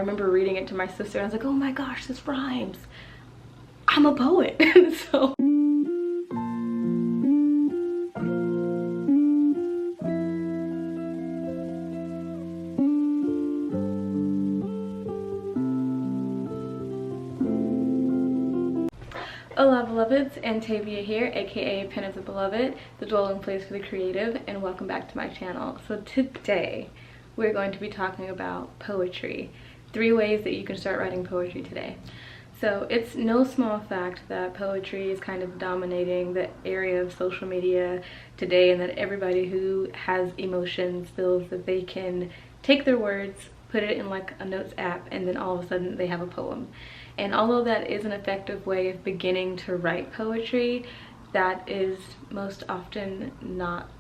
I remember reading it to my sister and I was like, oh my gosh, this rhymes. I'm a poet. So hola beloveds, Antavia here, aka Pen of the Beloved, the dwelling place for the creative, and welcome back to my channel. So today we're going to be talking about poetry. 3 ways that you can start writing poetry today. So it's no small fact that poetry is kind of dominating the area of social media today, and that everybody who has emotions feels that they can take their words, put it in like a notes app, and then all of a sudden they have a poem. And although that is an effective way of beginning to write poetry, that is most often not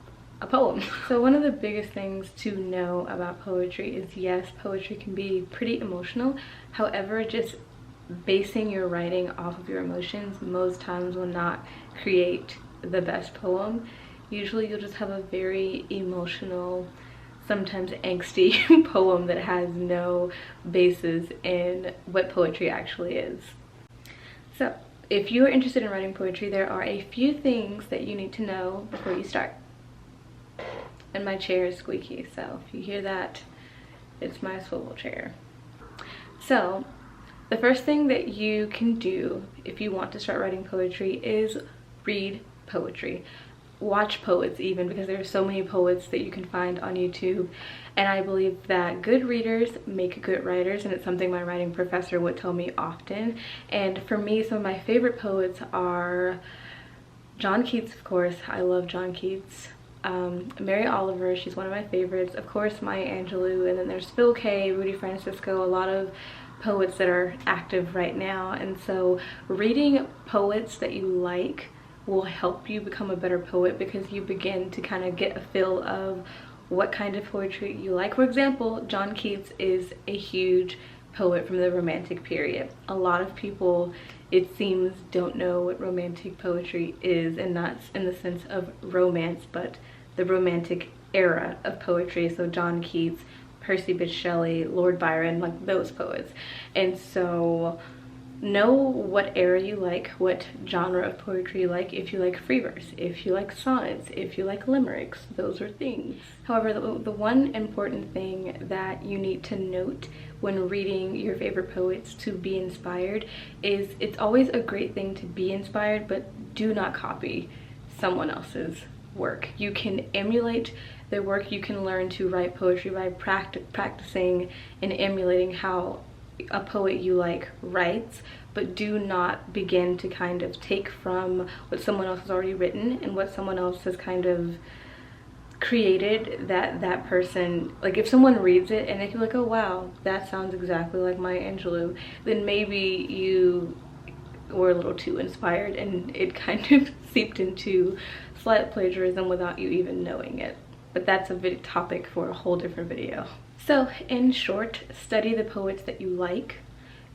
a poem. So one of the biggest things to know about poetry is, yes, poetry can be pretty emotional. However, just basing your writing off of your emotions most times will not create the best poem. Usually you'll just have a very emotional, sometimes angsty poem that has no basis in what poetry actually is. So if you are interested in writing poetry, there are a few things that you need to know before you start. And my chair is squeaky, so if you hear that, it's my swivel chair. So the first thing that you can do if you want to start writing poetry is read poetry. Watch poets even, because there are so many poets that you can find on YouTube, and I believe that good readers make good writers, and it's something my writing professor would tell me often. And for me, some of my favorite poets are John Keats, of course. I love John Keats. Mary Oliver, she's one of my favorites. Of course, Maya Angelou, and then there's Phil Kaye, Rudy Francisco, a lot of poets that are active right now. And so reading poets that you like will help you become a better poet, because you begin to kind of get a feel of what kind of poetry you like. For example, John Keats is a huge poet from the Romantic period. A lot of people, it seems, don't know what Romantic poetry is, and not in the sense of romance, but the Romantic era of poetry. So John Keats, Percy Bysshe Shelley, Lord Byron, like those poets. And so know what era you like, what genre of poetry you like. If you like free verse, if you like sonnets, if you like limericks, those are things. However, the one important thing that you need to note when reading your favorite poets to be inspired is, it's always a great thing to be inspired, but do not copy someone else's work. You can emulate their work. You can learn to write poetry by practicing and emulating how a poet you like writes, but do not begin to kind of take from what someone else has already written and what someone else has kind of created, that person, like if someone reads it and they feel like, oh wow, that sounds exactly like Maya Angelou, then maybe you were a little too inspired and it kind of seeped into slight plagiarism without you even knowing it. But that's a big topic for a whole different video. So in short, study the poets that you like.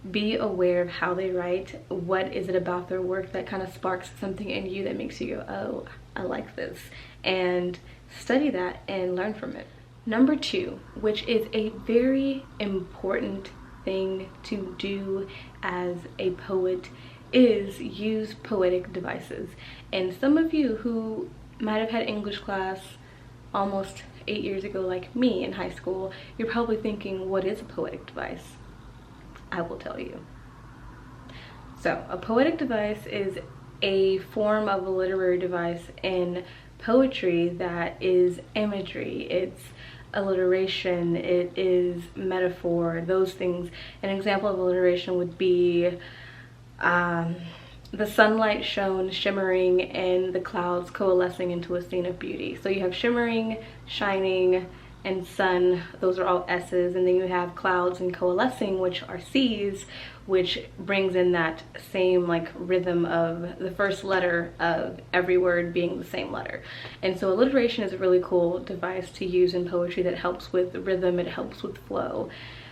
Be aware of how they write. What is it about their work that kind of sparks something in you that makes you go, oh, I like this. And study that and learn from it. Number 2, which is a very important thing to do as a poet, is use poetic devices. And some of you who might have had English class almost 8 years ago, like me in high school, you're probably thinking, what is a poetic device? I will tell you. So a poetic device is a form of a literary device in poetry that is imagery, it's alliteration, it is metaphor, those things. An example of alliteration would be the sunlight shone shimmering and the clouds coalescing into a scene of beauty. So you have shimmering, shining, and sun, those are all S's, and then you have clouds and coalescing, which are C's, which brings in that same like rhythm of the first letter of every word being the same letter. And so alliteration is a really cool device to use in poetry that helps with rhythm, it helps with flow.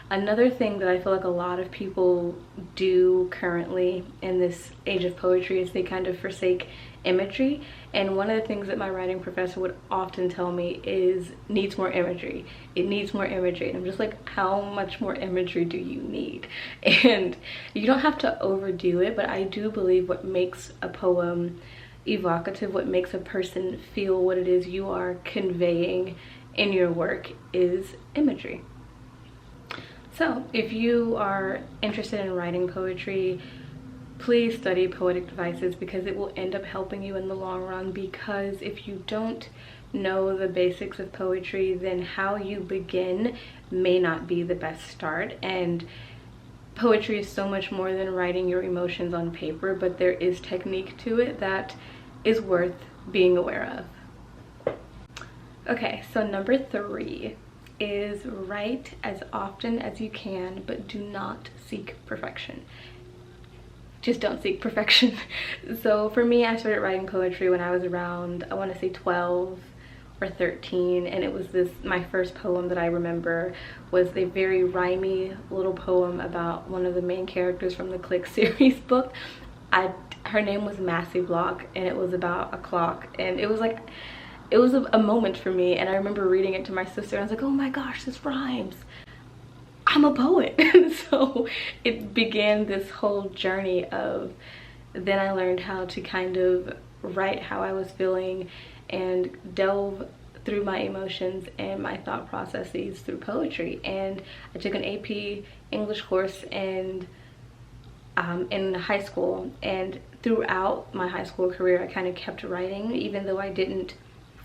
Another thing that I feel like a lot of people do currently in this age of poetry is they kind of forsake imagery. And one of the things that my writing professor would often tell me is needs more imagery. It needs more imagery. And I'm just like, how much more imagery do you need? And you don't have to overdo it, but I do believe what makes a poem evocative, what makes a person feel what it is you are conveying in your work, is imagery. So if you are interested in writing poetry, please study Poetic Devices, because it will end up helping you in the long run. Because if you don't know the basics of poetry, then how you begin may not be the best start. And poetry is so much more than writing your emotions on paper, but there is technique to it that is worth being aware of. Okay, so number 3 is write as often as you can, but do not seek perfection. Just don't seek perfection. So for me, I started writing poetry when I was around, I want to say 12 or 13, and it was my first poem that I remember was a very rhymey little poem about one of the main characters from the Click series book. Her name was Massey Block, and it was about a clock, and it was like, it was a moment for me. And I remember reading it to my sister, and I was like, oh my gosh, this rhymes, I'm a poet. So it began this whole journey of, then I learned how to kind of write how I was feeling and delve through my emotions and my thought processes through poetry. And I took an AP English course and in high school, and throughout my high school career I kind of kept writing, even though I didn't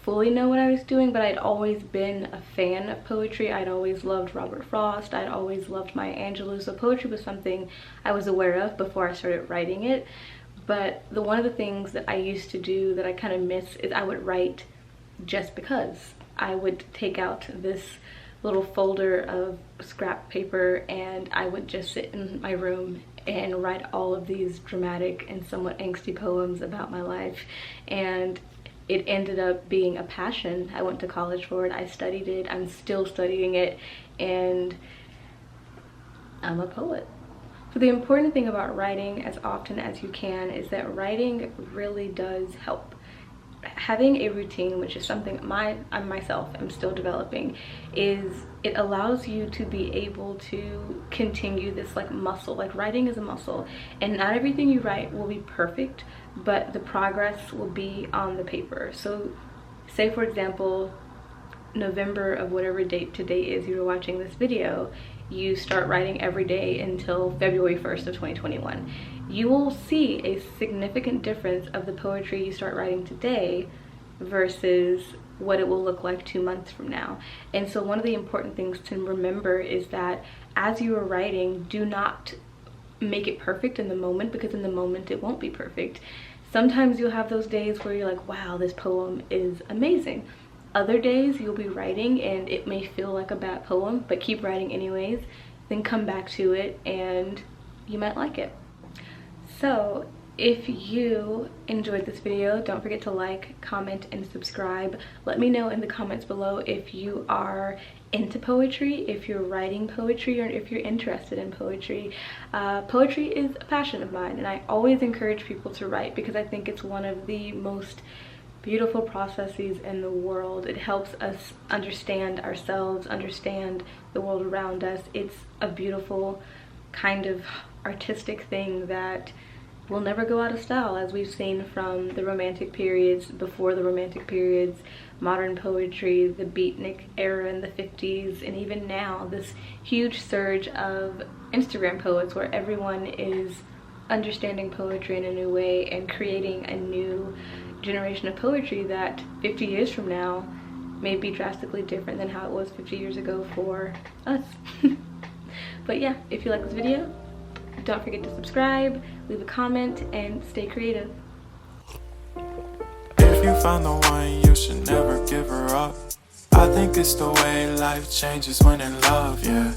fully know what I was doing. But I'd always been a fan of poetry. I'd always loved Robert Frost. I'd always loved Maya Angelou. So poetry was something I was aware of before I started writing it. But one of the things that I used to do that I kind of miss is I would write just because. I would take out this little folder of scrap paper and I would just sit in my room and write all of these dramatic and somewhat angsty poems about my life. And it ended up being a passion. I went to college for it. I studied it. I'm still studying it, and I'm a poet. So the important thing about writing as often as you can is that writing really does help. Having a routine, which is something I myself am still developing, is it allows you to be able to continue this like muscle. Like writing is a muscle, and not everything you write will be perfect, but the progress will be on the paper. So say for example, November of whatever date today is you're watching this video, you start writing every day until February 1st of 2021. You will see a significant difference of the poetry you start writing today versus what it will look like 2 months from now. And so one of the important things to remember is that as you are writing, do not make it perfect in the moment, because in the moment it won't be perfect. Sometimes you'll have those days where you're like, wow, this poem is amazing. Other days you'll be writing and it may feel like a bad poem, but keep writing anyways. Then come back to it and you might like it. So if you enjoyed this video, don't forget to like, comment, and subscribe. Let me know in the comments below if you are into poetry, if you're writing poetry, or if you're interested in poetry. Poetry is a passion of mine, and I always encourage people to write because I think it's one of the most beautiful processes in the world. It helps us understand ourselves, understand the world around us. It's a beautiful kind of artistic thing that will never go out of style, as we've seen from the romantic periods, before the romantic periods, modern poetry, the beatnik era in the 50s, and even now this huge surge of Instagram poets where everyone is understanding poetry in a new way and creating a new generation of poetry that 50 years from now may be drastically different than how it was 50 years ago for us. But yeah, if you like this video, don't forget to subscribe, leave a comment, and stay creative. If you find the one, you should never give her up. I think it's the way life changes when in love, yeah.